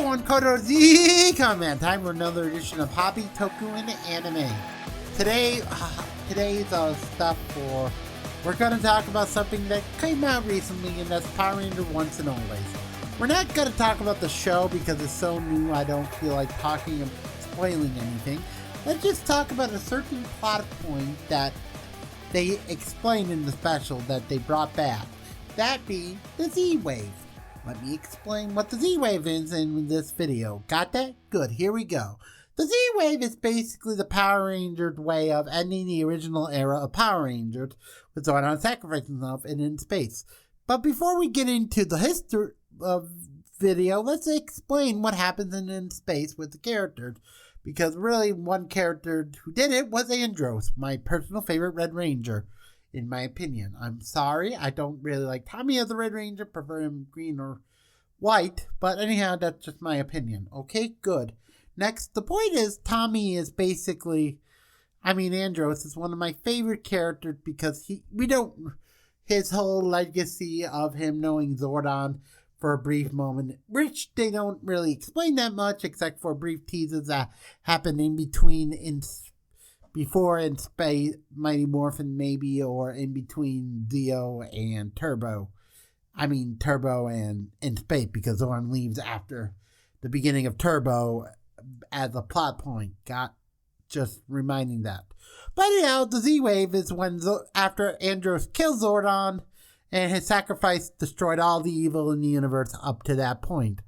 everyone, Koto Z comment. Time for another edition of Hobby Toku and Anime. Today's stuff for we're gonna talk about something that came out recently, and that's Power Ranger Once and Always. We're not gonna talk about the show because it's so new. I don't feel like talking and spoiling anything. Let's just talk about a certain plot point that they explained in the special that they brought back. That being the Z-Wave. Let me explain what the Z-Wave is in this video. Got that? Good, here we go. The Z-Wave is basically the Power Rangers way of ending the original era of Power Rangers with Zordon sacrificing himself and in space. But before we get into the history of video, let's explain what happens in space with the characters. Because really, one character who did it was Andros, my personal favorite Red Ranger. In my opinion. I'm sorry, I don't really like Tommy as a Red Ranger, prefer him green or white, but anyhow, that's just my opinion. Okay, good. Next, the point is, Tommy is basically, Andros is one of my favorite characters because his whole legacy of him knowing Zordon for a brief moment, which they don't really explain that much, except for brief teases that happen in between before in space, Mighty Morphin maybe, or in between Zeo and Turbo. Turbo and in space, because Zordon leaves after the beginning of Turbo as a plot point. Just reminding that. But anyhow, the Z-Wave is when after Andros kills Zordon, and his sacrifice destroyed all the evil in the universe up to that point.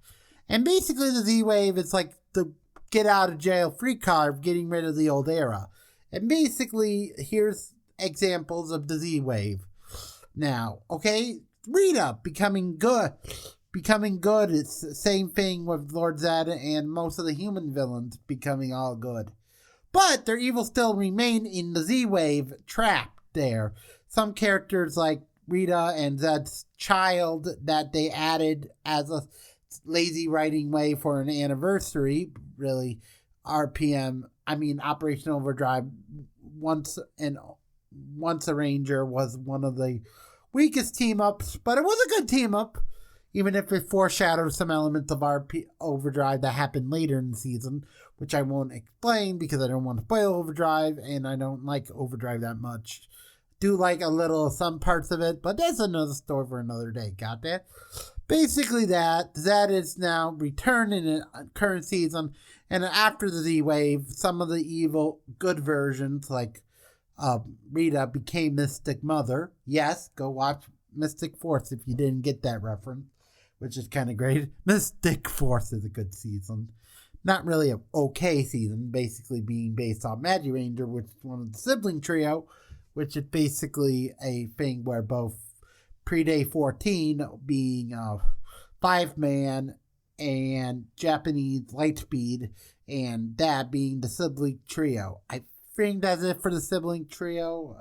And basically the Z-Wave is like the get out of jail free card, getting rid of the old era. And basically, here's examples of the Z-Wave. Now, okay, Rita becoming good. It's the same thing with Lord Zeta and most of the human villains becoming all good. But their evil still remain in the Z-Wave trapped there. Some characters like Rita and Zed's child that they added as a lazy writing way for an anniversary, really, Operation Overdrive, once a Ranger was one of the weakest team-ups, but it was a good team-up, even if it foreshadowed some elements of RP Overdrive that happened later in the season, which I won't explain because I don't want to spoil Overdrive, and I don't like Overdrive that much. Do like a little of some parts of it, but that's another story for another day. Got that? Basically that is now returned in the current season, and after the Z-Wave, some of the evil good versions, like Rita, became Mystic Mother. Yes, go watch Mystic Force if you didn't get that reference, which is kind of great. Mystic Force is a good season. Not really an okay season, basically being based on Magi Ranger, which is one of the sibling trio, which is basically a thing where both Pre-Day 14 being a 5-man and Japanese Lightspeed, and that being the sibling trio. I think that's it for the sibling trio.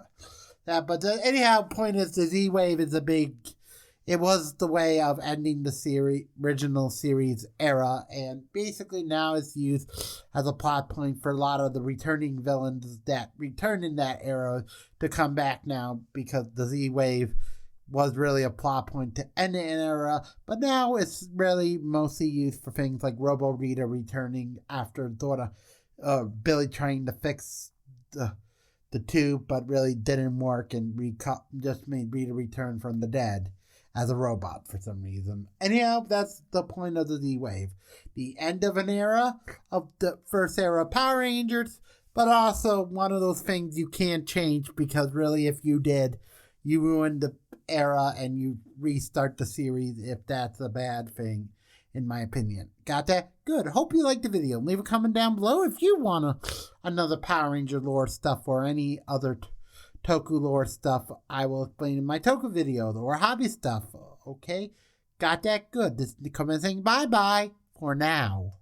Anyhow, point is the Z-Wave is it was the way of ending the original series era, and basically now it's used as a plot point for a lot of the returning villains that returned in that era to come back now, because the Z-Wave was really a plot point to end an era, but now it's really mostly used for things like Robo Rita returning after Billy trying to fix the tube, but really didn't work, and just made Rita return from the dead as a robot for some reason. Anyhow, that's the point of the Z-Wave. The end of an era of the first era of Power Rangers, but also one of those things you can't change, because really if you did, you ruined the era and you restart the series if that's a bad thing, in my opinion. Got that? Good. Hope you liked the video. Leave a comment down below if you want another Power Ranger lore stuff or any other Toku lore stuff I will explain in my Toku video or hobby stuff. Okay? Got that? Good. This is the comment saying bye-bye for now.